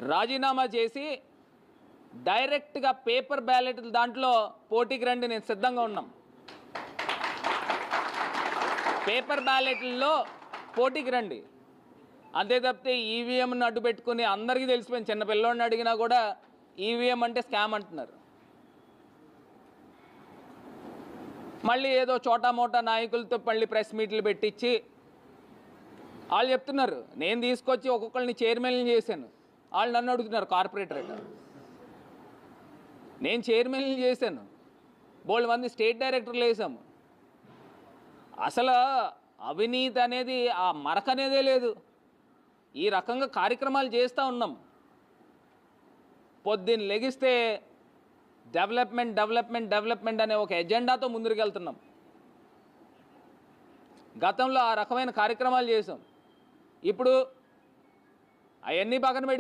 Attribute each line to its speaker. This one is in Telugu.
Speaker 1: రాజీనామా చేసి డైరెక్ట్గా పేపర్ బ్యాలెట్ దాంట్లో పోటీకి రండి, నేను సిద్ధంగా ఉన్నాం. పేపర్ బ్యాలెట్లలో పోటీకి రండి. అంతే తప్పితే ఈవీఎంను అడ్డు పెట్టుకుని అందరికీ తెలిసిపోయింది, చిన్న పిల్లోడిని అడిగినా కూడా ఈవీఎం అంటే స్కామ్ అంటున్నారు. మళ్ళీ ఏదో చోటా మోటా నాయకులతో మళ్ళీ ప్రెస్ మీట్లు పెట్టించి వాళ్ళు చెప్తున్నారు నేను తీసుకొచ్చి ఒక్కొక్కరిని చైర్మన్లు చేశాను. వాళ్ళు నన్ను అడుగుతున్నారు కార్పొరేటర్. నేను చైర్మన్లు చేశాను, బోల్డ్ మంది స్టేట్ డైరెక్టర్లు వేసాము. అసలు అవినీతి అనేది ఆ మరక అనేదే లేదు. ఈ రకంగా కార్యక్రమాలు చేస్తూ ఉన్నాం. పొద్దున్న లెగిస్తే డెవలప్మెంట్ డెవలప్మెంట్ డెవలప్మెంట్ అనే ఒక ఎజెండాతో ముందుకు వెళ్తున్నాం. గతంలో ఆ రకమైన కార్యక్రమాలు చేసాం. ఇప్పుడు అవన్నీ పక్కన పెట్టి